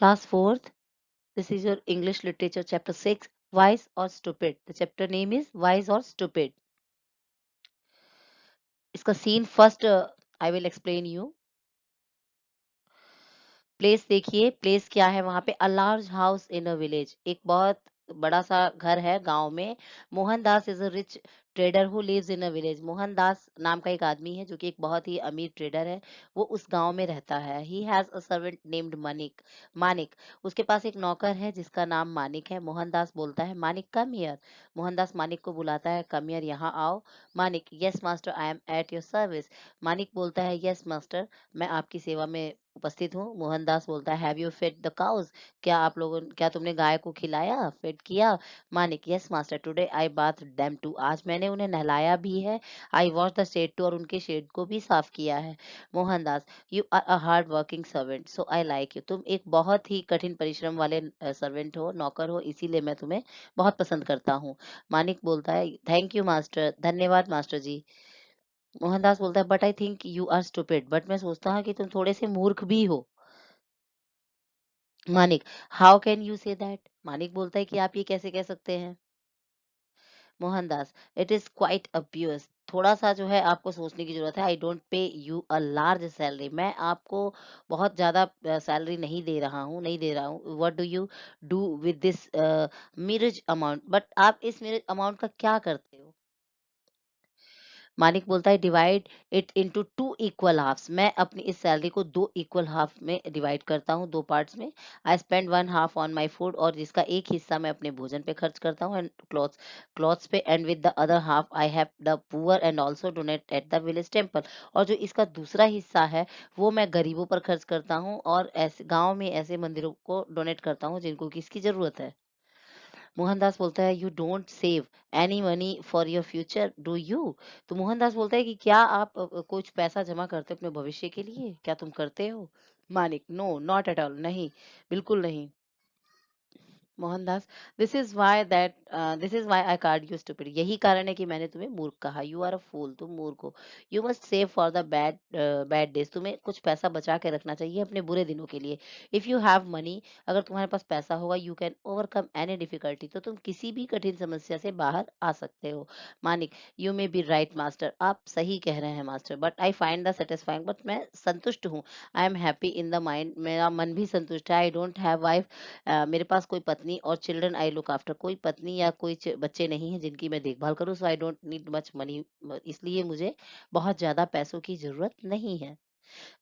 Class 4th, this is your English literature chapter 6, wise or stupid. The chapter name is wise or stupid. इसका scene first I will explain you. Place देखिए, place क्या है वहां पे, a large house in a village, एक बहुत बड़ा सा घर है गांव में। Mohandas is a rich trader who lives in a village. Mohandas नाम का एक आदमी है जो कि एक बहुत ही अमीर ट्रेडर है, वो उस गांव में रहता है। He has a servant named Manik. Manik, उसके पास एक नौकर है जिसका नाम मानिक है। मोहनदास बोलता है मानिक कम हियर। मोहनदास मानिक को बुलाता है, कम हियर, यहाँ आओ। Manik, yes master, I am at your service. Manik बोलता है, यस मास्टर, मैं आपकी सेवा में उपस्थित हूँ। मोहनदास बोलता है, have you fed the cows, क्या तुमने गाय को खिलाया, फेड किया? Manik, yes master, today I bath them too, आज मैंने उन्हें नहलाया भी है। I wash the shed too, और उनके शेड को भी साफ किया है। Mohandas, you are a hard working servant so I like you, तुम एक बहुत ही कठिन परिश्रम वाले सर्वेंट हो, नौकर हो, इसीलिए मैं तुम्हें बहुत पसंद करता हूँ। मानिक बोलता है, थैंक यू मास्टर, धन्यवाद मास्टर जी। मोहनदास बोलता है, but I think you are stupid, but मैं सोचता हूँ कि तुम थोड़े से मूर्ख भी हो। Manik, how can you say that? Manik बोलता है कि आप ये कैसे कह सकते हैं? मोहनदास, इट इज क्वाइट अब्यूस, थोड़ा सा जो है आपको सोचने की जरूरत है। I don't pay you a large salary, मैं आपको बहुत ज्यादा सैलरी नहीं दे रहा हूँ। What do you do with this mirage amount, but आप इस मिरेज अमाउंट का क्या करते हो? मानिक बोलता है, divide it into two equal halves, मैं अपनी इस सैलरी को दो इक्वल हाफ में डिवाइड करता हूँ, दो पार्ट्स में। I spend one half on my food, और जिसका एक हिस्सा मैं अपने भोजन पे खर्च करता हूँ, एंड क्लॉथ्स पे, and with the other half I have the poor and also donate at the village temple, और जो इसका दूसरा हिस्सा है वो मैं गरीबों पर खर्च करता हूँ, और ऐसे गाँव में ऐसे मंदिरों को डोनेट करता हूँ जिनको किसकी जरूरत है। मोहनदास बोलता है, you don't save any money for your future do you? तो मोहनदास बोलता है कि क्या आप कुछ पैसा जमा करते हो अपने भविष्य के लिए, क्या तुम करते हो? Manik, no not at all, नहीं, बिल्कुल नहीं। Mohandas, this is why I called you stupid, यही कारण है कि मैंने तुम्हें मूर्ख कहा। यू आर अ फूल, तुम मूर्ख हो। You must save for the bad days, तुम्हें कुछ पैसा बचा के रखना चाहिए अपने बुरे दिनों के लिए। इफ यू हैव मनी, अगर तुम्हारे पास पैसा होगा, you can overcome any difficulty, तो तुम किसी भी कठिन समस्या से बाहर आ सकते हो। Manik, you may be right master, आप सही कह रहे हैं master, but I find the satisfying, but मैं संतुष्ट हूँ। I am happy in the mind, मेरा मन भी संतुष्ट है। आई डोंट हैव वाइफ, मेरे पास कोई पत्नी और चिल्ड्रन आई लुक आफ्टर, कोई पत्नी या कोई बच्चे नहीं हैं जिनकी मैं देखभाल करूं। So I don't need much money, इसलिए मुझे बहुत ज्यादा पैसों की जरूरत नहीं है।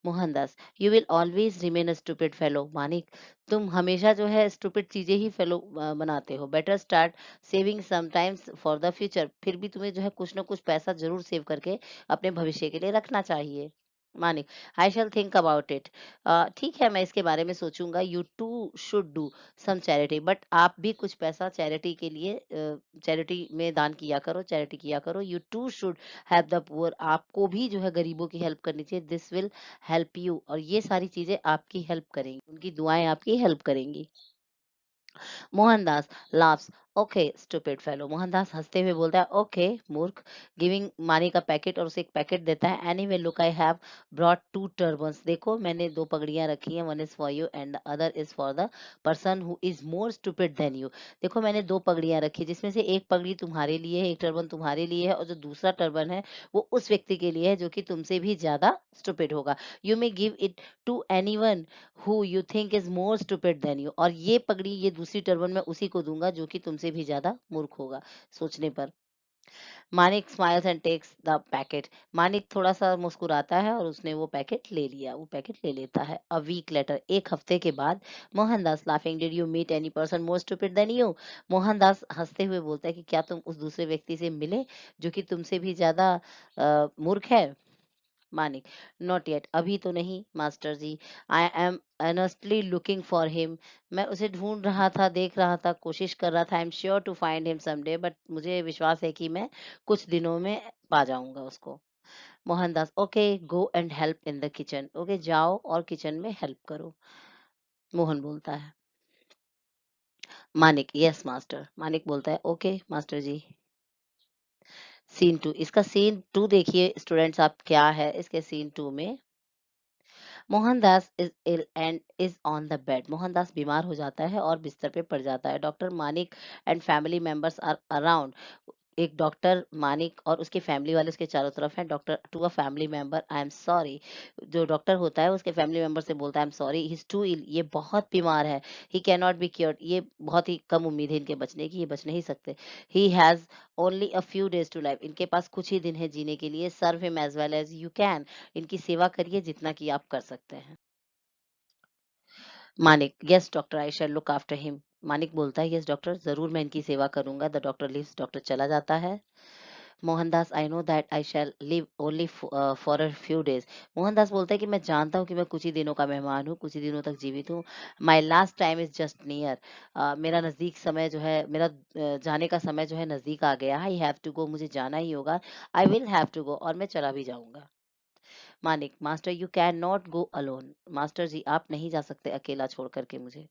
Mohandas, you will always remain a stupid fellow. Manik, तुम हमेशा जो है स्टूपिड चीजें ही फेलो बनाते हो। Better start saving sometimes for the future, फिर भी तुम्हें जो है कुछ ना कुछ पैसा जरूर सेव करके अपने भविष्य के लिए रखना चाहिए। Manik, I shall think about it, ठीक है, मैं इसके बारे में सोचूंगा। You too should do some charity, but आप भी कुछ पैसा चैरिटी के लिए, चैरिटी में दान किया करो, चैरिटी किया करो। You too should help the poor, आपको भी जो है गरीबों की हेल्प करनी चाहिए। दिस विल हेल्प यू, और ये सारी चीजें आपकी हेल्प करेंगी, उनकी दुआएं आपकी हेल्प करेंगी। Mohandas laughs, okay stupid fellow. Mohandas हंसते हुए बोलता है, ओके मूर्ख, गिविंग मानी का पैकेट, और उसे एक पैकेट देता है। Anyway look, I have brought two turbans, देखो मैंने दो पगड़ियां रखी हैं, one is for you and the other is for the person who is more stupid than you. देखो मैंने दो पगड़ियां रखी, जिसमें से एक पगड़ी तुम्हारे लिए है, एक टर्बन तुम्हारे लिए है, और जो दूसरा टर्बन है वो उस व्यक्ति के लिए है जो कि तुमसे भी ज्यादा स्टूपिड होगा। You may give it to anyone who you think is more stupid than you, और ये पगड़ी, ये दूसरी टर्बन मैं उसी को दूंगा जो कि तुमसे भी ज्यादा मूर्ख होगा सोचने पर। Manik smiles and takes the packet, Manik थोड़ा सा मुस्कुराता है और उसने वो पैकेट ले लिया, वो पैकेट ले लेता है। अ वीक लेटर, एक हफ्ते के बाद। Mohandas laughing, did you meet any person more stupid than you? Mohandas हंसते हुए बोलता है कि क्या तुम उस दूसरे व्यक्ति से मिले जो कि तुमसे भी ज्यादा मूर्ख है? मानिक, नॉट येट, अभी तो नहीं master ji. I am earnestly looking for him, मैं उसे ढूंढ रहा था, देख रहा था, कोशिश कर रहा था। I am sure to find him someday, but मुझे विश्वास है कि मैं कुछ दिनों में पा जाऊंगा उसको। Mohandas, okay go and help in the kitchen, okay जाओ और किचन में हेल्प करो। मोहन बोलता है, मानिक, यस मास्टर, मानिक बोलता है, okay master ji. Scene two, इसका सीन टू देखिए स्टूडेंट्स, आप क्या है इसके सीन टू में। Mohandas is ill and is on the bed. Mohandas बीमार हो जाता है और बिस्तर पे पड़ जाता है। Doctor Manik and family members are around. एक डॉक्टर मानिक और उसके फैमिली वाले उसके चारों तरफ हैं। Doctor to a family member, I am sorry. जो डॉक्टर होता है उसके फैमिली मेंबर से बोलता है, I am sorry, he is too ill, ये बहुत बीमार है। He can not be cured, ये बहुत ही कम उम्मीद है इनके बचने की, ये बच नहीं सकते। He has only a few days to live, इनके पास कुछ ही दिन है जीने के लिए। Serve him as well as you can, इनकी सेवा करिए जितना कि आप कर सकते हैं। Manik, yes doctor, I shall look after him. Manik बोलता है, यस डॉक्टर, जरूर मैं इनकी सेवा करूंगा। द डॉक्टर लिव्स, डॉक्टर चला जाता है। Mohandas, I know that I shall live only for a few days. Mohandas बोलता है कि मैं जानता हूँ कि मैं कुछ ही दिनों का मेहमान हूँ, कुछ ही दिनों तक जीवित हूँ। My last time is just near, मेरा नजदीक समय जो है, मेरा जाने का समय जो है नजदीक आ गया। आई हैव टू गो, मुझे जाना ही होगा। I will have to go, और मैं चला भी जाऊंगा। Manik, master you can not go alone. Master ji, आप नहीं जा सकते अकेला छोड़ करके मुझे।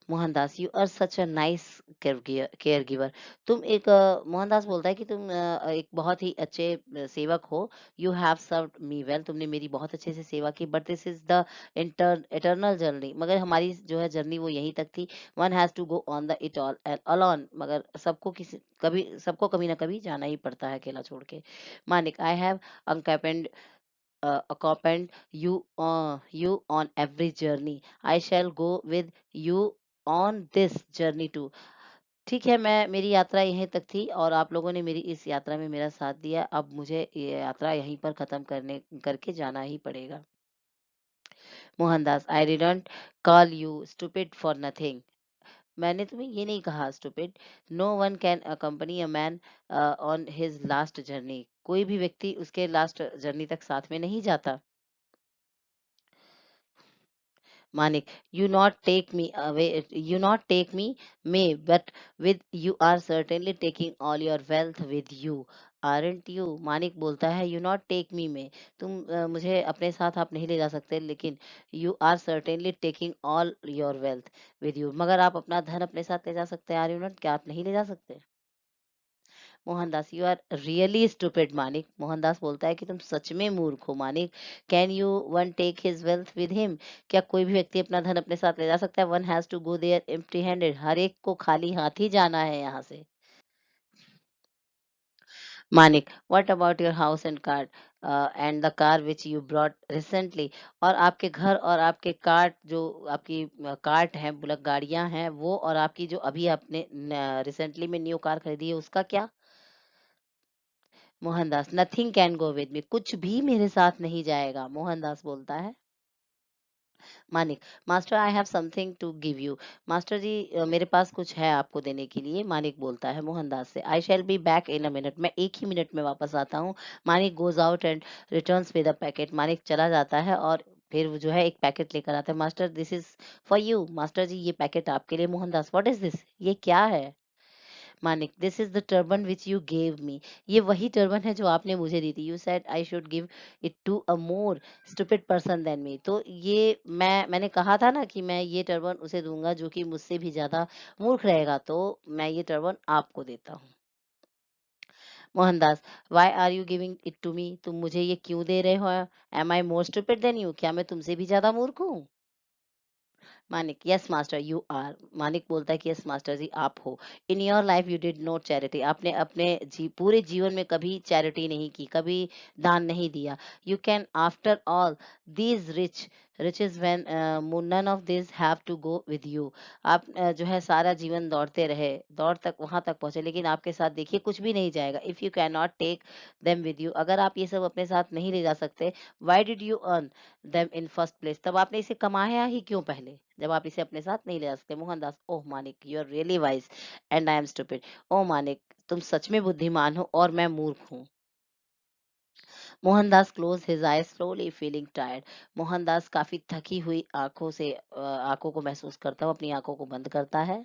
Mohandas, you are such a nice care giver. तुम एक मोहनदास बोलता है कि तुम एक बहुत ही अच्छे सेवक हो। You have served me well, तुमने मेरी बहुत अच्छे से सेवा की। But this is the eternal journey, मगर हमारी जो है जर्नी वो यहीं तक थी। One has to go on the it all alone, मगर सबको किसी कभी सबको कभी ना कभी जाना ही पड़ता है अकेला छोड़ के। Manik, I have accompanied you on every journey. I shall go with you on this journey too. ठीक है, मैं मेरी यात्रा यहीं तक थी और आप लोगों ने मेरी इस यात्रा में मेरा साथ दिया। अब मुझे ये यात्रा यहीं पर खत्म करने करके जाना ही पड़ेगा। Mohandas, I didn't call you stupid for nothing. मैंने तुम्हें ये नहीं कहा stupid. No one can accompany a man on his last journey. कोई भी व्यक्ति उसके लास्ट जर्नी तक साथ में नहीं जाता। Manik, you not take me, may, but with you are certainly taking all your wealth with you, aren't you? Manik बोलता है, you not take me, may, तुम मुझे अपने साथ आप नहीं ले जा सकते, लेकिन you are certainly taking all your wealth with you, मगर आप अपना धन अपने साथ ले जा सकते हैं, are you not? क्या आप नहीं ले जा सकते? Mohandas, you are really stupid Manik. Mohandas बोलता है कि तुम सच में मूर्ख हो Manik. Can you one take his wealth with him, क्या कोई भी व्यक्ति अपना धन अपने साथ ले जा सकता है? One has to go there empty handed, हर एक को खाली हाथ ही जाना है यहाँ से। Manik, what about your house and card and the car which you brought recently, और आपके घर और आपके कार्ट, जो आपकी कार्ट है, बुलक गाड़ियां हैं वो, और आपकी जो अभी आपने रिसेंटली में न्यू कार खरीदी है उसका क्या? Mohandas, nothing can go with me, कुछ भी मेरे साथ नहीं जाएगा। मोहनदास बोलता है। Manik, master I have something to give you. Master ji, मेरे पास कुछ है आपको देने के लिए। मानिक बोलता है मोहनदास से, I shall be back in a minute, मैं एक ही मिनट में वापस आता हूँ। Manik goes out and returns with a packet. Manik चला जाता है और फिर वो जो है एक पैकेट लेकर आता है। Master, this is for you. Master ji, ये पैकेट आपके लिए। मोहनदास, व्हाट इज दिस, ये क्या है? Manik, this is the turban which you gave me, ये वही टर्बन है जो आपने मुझे दी थी। You said I should give it to a more stupid person than me, तो ये मैंने कहा था ना कि मैं ये टर्बन उसे दूंगा जो कि मुझसे भी ज्यादा मूर्ख रहेगा, तो मैं ये टर्बन आपको देता हूँ। Mohandas, why are you giving it to me, तुम मुझे ये क्यों दे रहे हो? Am I more stupid than you, क्या मैं तुमसे भी ज्यादा मूर्ख हूँ? Manik, yes master you are. Manik बोलता है कि यस मास्टर जी, आप हो। In your life you did not charity, आपने अपने पूरे जीवन में कभी चैरिटी नहीं की, कभी दान नहीं दिया। You can after all these riches when none of these have to go with you, आप जो है सारा जीवन दौड़ते रहे, दौड़ तक वहां तक पहुंचे, लेकिन आपके साथ देखिए कुछ भी नहीं जाएगा। If you can not take them with you, अगर आप ये सब अपने साथ नहीं ले जा सकते, why did you earn them in first place, तब आपने इसे कमाया ही क्यों पहले, जब आप इसे अपने साथ नहीं ले जा सकते? Mohandas, oh Manik, you are really wise and I am stupid. Oh Manik, तुम सच में बुद्धिमान हो और मैं मूर्ख हूँ। Mohandas close his eyes slowly feeling tired. Mohandas काफी थकी हुई आंखों से आंखों को महसूस करता हुआ अपनी आंखों को बंद करता है।